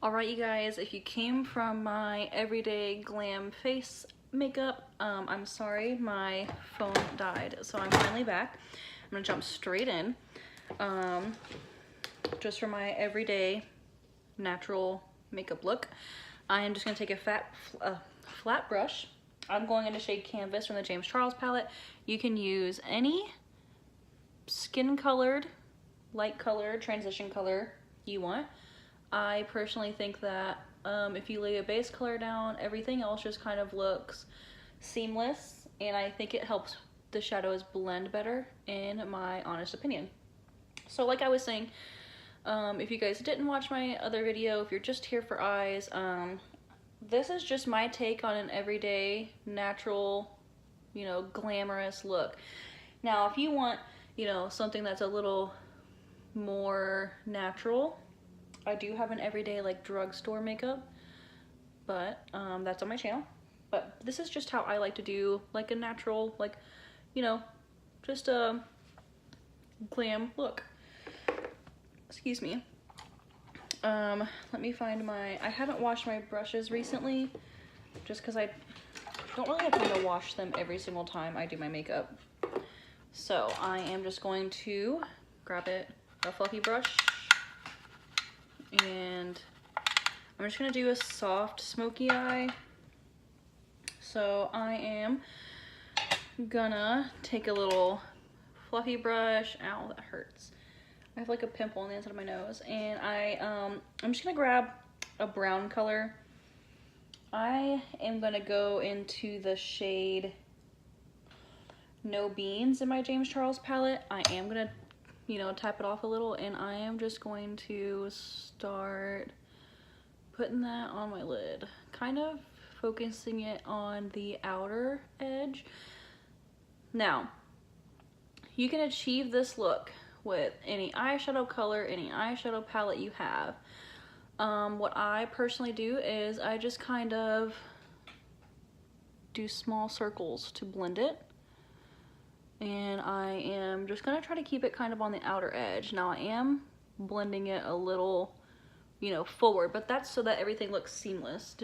Alright you guys, if you came from my everyday glam face makeup, I'm sorry, my phone died, so I'm finally back. I'm gonna jump straight in. Just for my everyday natural makeup look, I am just gonna take a flat brush. I'm going into shade Canvas from the James Charles palette. You can use any skin colored, light color, transition color you want. I personally think that if you lay a base color down, everything else just kind of looks seamless, and I think it helps the shadows blend better, in my honest opinion. So like I was saying, if you guys didn't watch my other video, if you're just here for eyes, this is just my take on an everyday, natural, glamorous look. Now, if you want, something that's a little more natural, I do have an everyday like drugstore makeup, but that's on my channel. But this is just how I like to do like a natural, like, just a glam look. Excuse me. Let me find I haven't washed my brushes recently, just because I don't really have time to wash them every single time I do my makeup. So I am just going to grab a fluffy brush, and I'm just gonna do a soft smoky eye. So I am gonna take a little fluffy brush. Ow, that hurts. I have like a pimple on the inside of my nose, and I'm just gonna grab a brown color. I am gonna go into the shade No Beans in my James Charles palette. I am gonna tap it off a little, and I am just going to start putting that on my lid, kind of focusing it on the outer edge. Now, you can achieve this look with any eyeshadow color, any eyeshadow palette you have. What I personally do is I just kind of do small circles to blend it. And I am just gonna try to keep it kind of on the outer edge. Now I am blending it a little, forward, but that's so that everything looks seamless.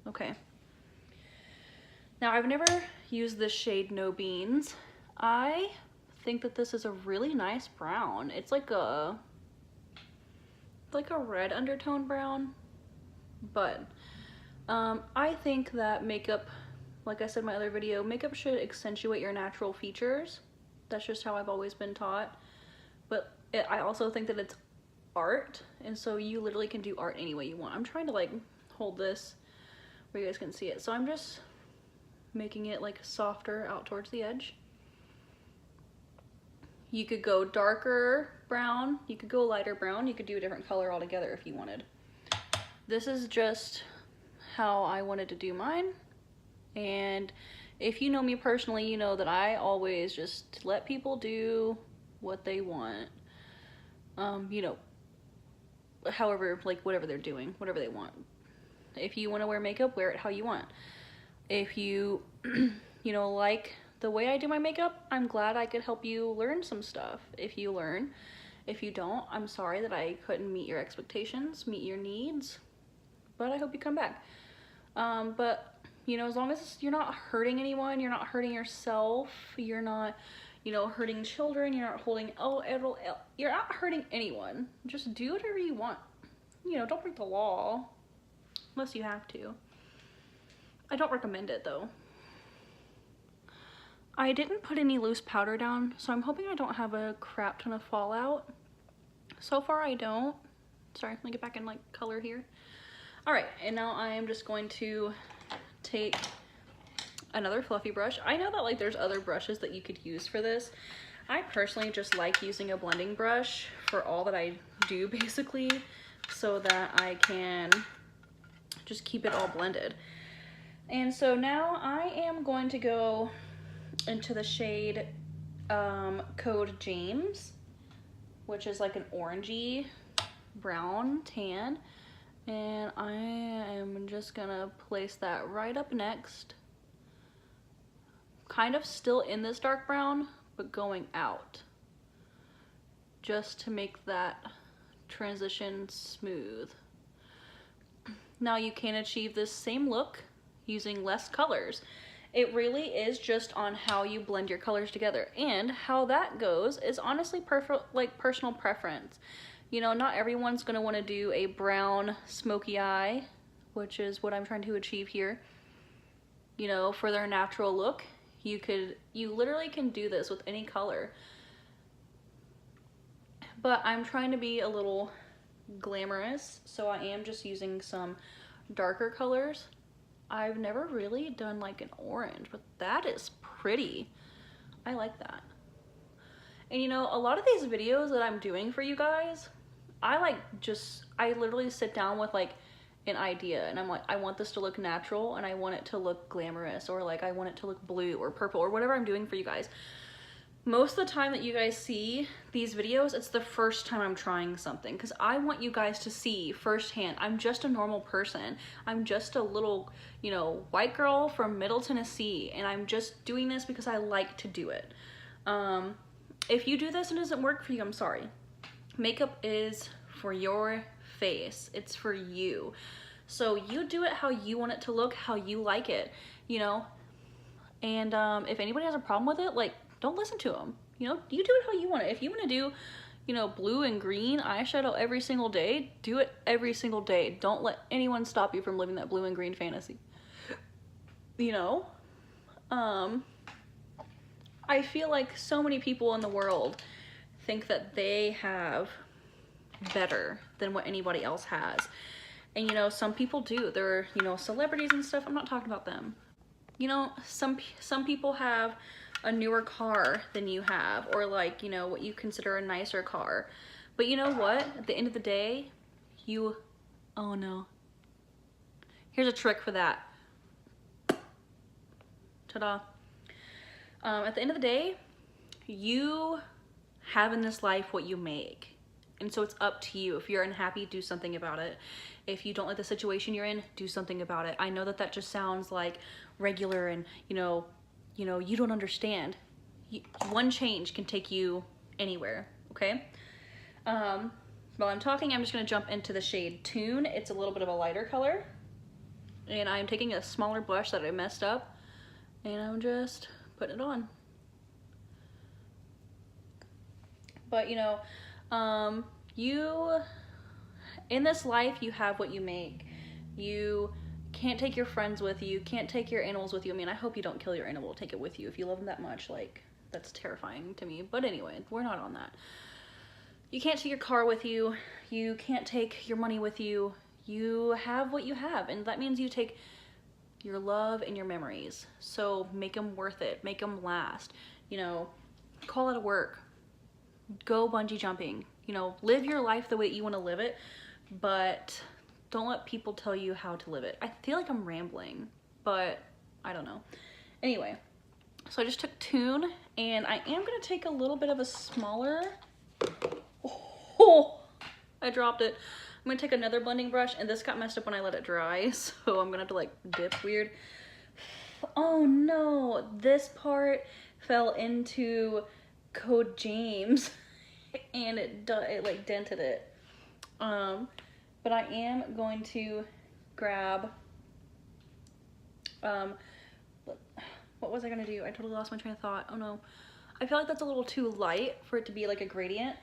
Okay. Now I've never used this shade No Beans. I think that this is a really nice brown. It's like a red undertone brown, but I think that makeup, like I said in my other video, makeup should accentuate your natural features. That's just how I've always been taught. But I also think that it's art, and so you literally can do art any way you want. I'm trying to like hold this where you guys can see it. So I'm just making it like softer out towards the edge. You could go darker brown, you could go lighter brown, you could do a different color altogether if you wanted. This is just how I wanted to do mine. And if you know me personally, you know that I always just let people do what they want. However, like whatever they're doing, whatever they want. If you want to wear makeup, wear it how you want. If you, like the way I do my makeup, I'm glad I could help you learn some stuff. If you learn. If you don't, I'm sorry that I couldn't meet your expectations, meet your needs, but I hope you come back. But as long as you're not hurting anyone, you're not hurting yourself, you're not, hurting children, you're not hurting anyone. Just do whatever you want. Don't break the law, unless you have to. I don't recommend it though. I didn't put any loose powder down, so I'm hoping I don't have a crap ton of fallout. So far I don't. Sorry, let me get back in like color here. All right, and now I am just going to take another fluffy brush. I know that like there's other brushes that you could use for this. I personally just like using a blending brush for all that I do basically, so that I can just keep it all blended. And so now I am going to go into the shade Code James, which is like an orangey brown tan. And I am just gonna place that right up next, kind of still in this dark brown, but going out, just to make that transition smooth. Now you can achieve this same look using less colors. It really is just on how you blend your colors together, and how that goes is honestly personal preference. You know, not everyone's gonna wanna do a brown smoky eye, which is what I'm trying to achieve here. You know, for their natural look, you literally can do this with any color. But I'm trying to be a little glamorous, so I am just using some darker colors. I've never really done like an orange, but that is pretty. I like that. And you know, a lot of these videos that I'm doing for you guys, I literally sit down with like an idea, and I'm like, I want this to look natural, and I want it to look glamorous, or like I want it to look blue or purple or whatever I'm doing for you guys. Most of the time that you guys see these videos, it's the first time I'm trying something, because I want you guys to see firsthand, I'm just a normal person. I'm just a little, you know, white girl from Middle Tennessee, and I'm just doing this because I like to do it. If you do this and it doesn't work for you, I'm sorry. Makeup is for your face. It's for you. So you do it how you want it to look, how you like it, you know? And if anybody has a problem with it, like, don't listen to them. You know, you do it how you want it. If you want to do, you know, blue and green eyeshadow every single day, do it every single day. Don't let anyone stop you from living that blue and green fantasy. You know? I feel like so many people in the world think that they have better than what anybody else has. And you know, some people do. They're, you know, celebrities and stuff. I'm not talking about them. You know, some people have a newer car than you have, or like, you know, what you consider a nicer car. But you know what? At the end of the day, oh no. Here's a trick for that. Ta-da. At the end of the day, you have in this life what you make. And so it's up to you. If you're unhappy, do something about it. If you don't like the situation you're in, do something about it. I know that that just sounds like regular and, you know, you don't understand. One change can take you anywhere, okay? While I'm talking, I'm just gonna jump into the shade Tune. It's a little bit of a lighter color. And I'm taking a smaller brush that I messed up, and I'm just putting it on. But you know, in this life, you have what you make. You can't take your friends with you, can't take your animals with you. I mean, I hope you don't kill your animal, take it with you. If you love them that much, like, that's terrifying to me. But anyway, we're not on that. You can't take your car with you. You can't take your money with you. You have what you have, and that means you take your love and your memories. So make them worth it, make them last. You know, call it a work. Go bungee jumping. You know, live your life the way you want to live it, but don't let people tell you how to live it. I feel like I'm rambling, but I don't know. Anyway, so I just took Tune, and I am gonna take a little bit of a smaller, oh, I dropped it. I'm gonna take another blending brush, and this got messed up when I let it dry, so I'm gonna have to like dip weird. Oh no, this part fell into Code James, and it like dented it. But I am going to grab, what was I gonna do? I totally lost my train of thought. Oh no. I feel like that's a little too light for it to be like a gradient.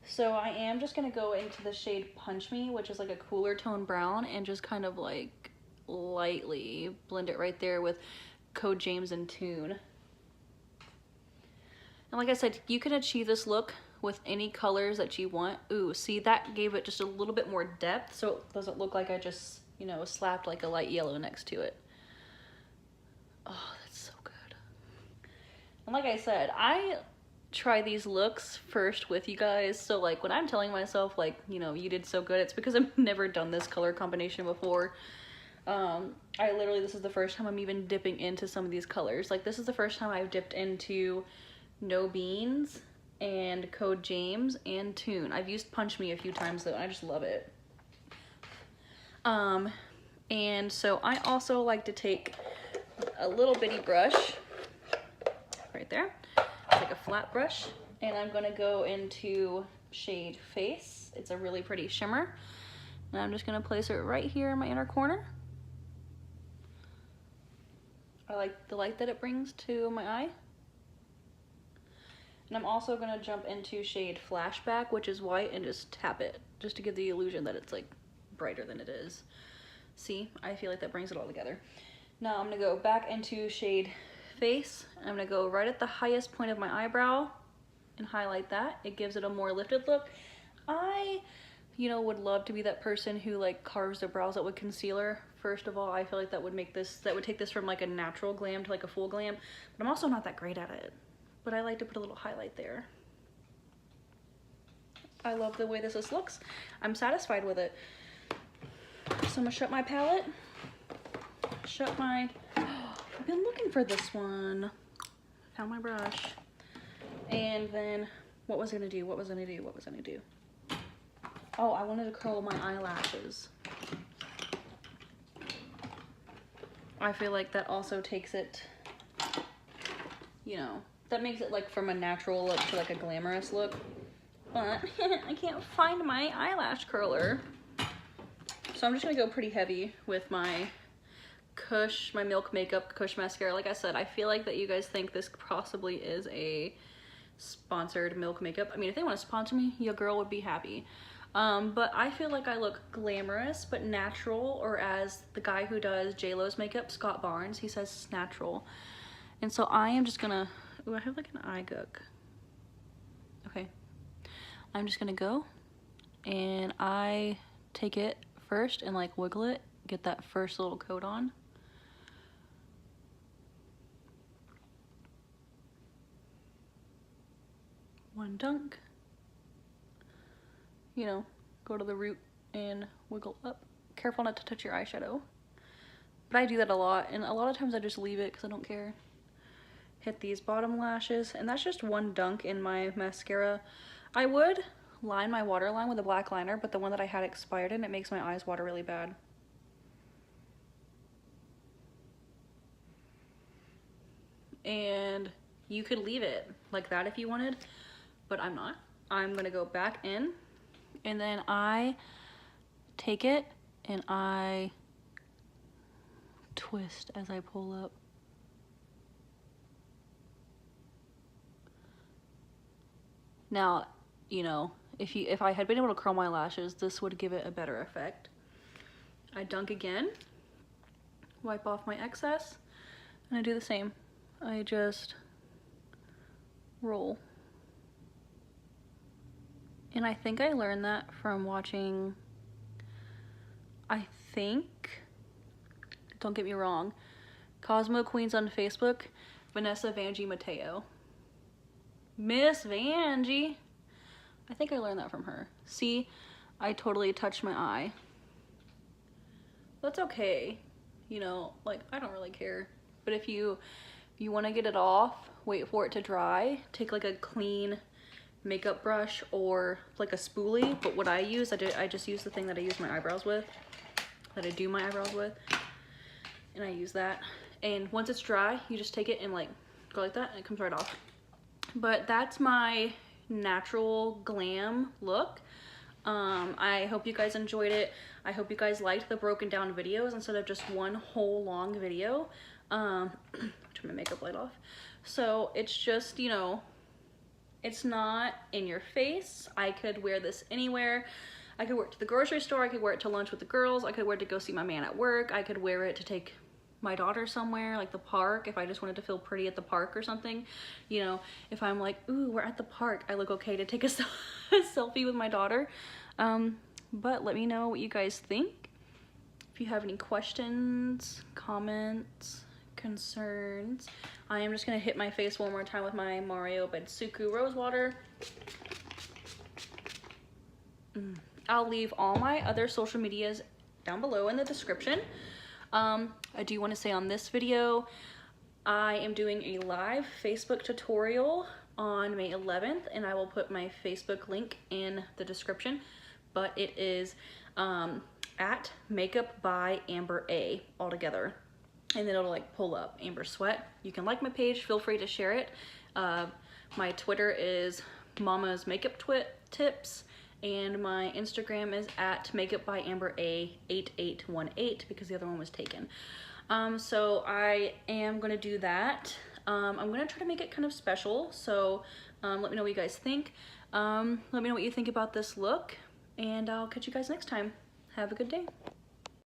So I am just gonna go into the shade Punch Me, which is like a cooler tone brown, and just kind of like lightly blend it right there with Code James and Tune. And like I said, you can achieve this look with any colors that you want. Ooh, see, that gave it just a little bit more depth, so it doesn't look like I just, you know, slapped like a light yellow next to it. Oh, that's so good. And like I said, I try these looks first with you guys, so like when I'm telling myself like, you know, you did so good, it's because I've never done this color combination before. This is the first time I'm even dipping into some of these colors. Like, this is the first time I've dipped into No Beans and Code James and Tune. I've used Punch Me a few times though, and I just love it. And so I also like to take a little bitty brush right there, like a flat brush, and I'm gonna go into shade Face. It's a really pretty shimmer, And I'm just gonna place it right here in my inner corner. I like the light that it brings to my eye. And I'm also gonna jump into shade Flashback, which is white, and just tap it, just to give the illusion that it's like brighter than it is. See, I feel like that brings it all together. Now I'm gonna go back into shade Face. I'm gonna go right at the highest point of my eyebrow and highlight that. It gives it a more lifted look. I, you know, would love to be that person who like carves their brows out with concealer. First of all, I feel like that would make this, that would take this from like a natural glam to like a full glam, but I'm also not that great at it. But I like to put a little highlight there. I love the way this looks. I'm satisfied with it. So I'm gonna shut my palette. Shut my, I've been looking for this one. Found my brush. And then, what was I gonna do? What was I gonna do? What was I gonna do? Oh, I wanted to curl my eyelashes. I feel like that also takes it, you know, that makes it like from a natural look to like a glamorous look. But I can't find my eyelash curler. So I'm just gonna go pretty heavy with my Kush, my Milk Makeup Kush mascara. Like I said, I feel like that you guys think this possibly is a sponsored Milk Makeup. I mean, if they want to sponsor me, your girl would be happy. But I feel like I look glamorous but natural, or as the guy who does JLo's makeup, Scott Barnes, he says natural. And so I am just gonna, ooh, I have like an eye gook. Okay. I'm just gonna go and I take it first and like wiggle it, get that first little coat on. One dunk. You know, go to the root and wiggle up. Careful not to touch your eyeshadow. But I do that a lot, and a lot of times I just leave it because I don't care. Hit these bottom lashes, and that's just one dunk in my mascara. I would line my waterline with a black liner, but the one that I had expired and it makes my eyes water really bad. And you could leave it like that if you wanted, but I'm not. I'm gonna go back in, and then I take it and I twist as I pull up. Now, you know, if I had been able to curl my lashes, this would give it a better effect. I dunk again, wipe off my excess, and I do the same. I just roll. And I think I learned that from watching, I think, don't get me wrong, Cosmo Queens on Facebook, Vanessa Vanjie Mateo. Miss Vanjie. I think I learned that from her. See, I totally touched my eye. That's okay. You know, like, I don't really care. But if you want to get it off, wait for it to dry. Take like a clean makeup brush or like a spoolie. But what I use, I just use the thing that I use my eyebrows with. That I do my eyebrows with. And I use that. And once it's dry, you just take it and like go like that and it comes right off. But that's my natural glam look. I hope you guys enjoyed it. I hope you guys liked the broken down videos instead of just one whole long video. Turn my makeup light off. So it's just, you know, it's not in your face. I could wear this anywhere. I could wear it to the grocery store. I could wear it to lunch with the girls. I could wear it to go see my man at work. I could wear it to take my daughter somewhere, like the park, if I just wanted to feel pretty at the park or something. You know, if I'm like, ooh, we're at the park, I look okay to take a selfie with my daughter. But let me know what you guys think. If you have any questions, comments, concerns. I am just gonna hit my face one more time with my Mario Bedsuku Rose Water. I'll leave all my other social medias down below in the description. I do want to say on this video, I am doing a live Facebook tutorial on May 11th, and I will put my Facebook link in the description, but it is at Makeup by Amber A all together, and then it'll like pull up Amber Sweat. You can like my page, feel free to share it. My Twitter is Mama's Makeup Tips, and my Instagram is at makeupbyambera8818 because the other one was taken. So I am gonna do that. I'm gonna try to make it kind of special, so let me know what you guys think. Let me know what you think about this look, and I'll catch you guys next time. Have a good day.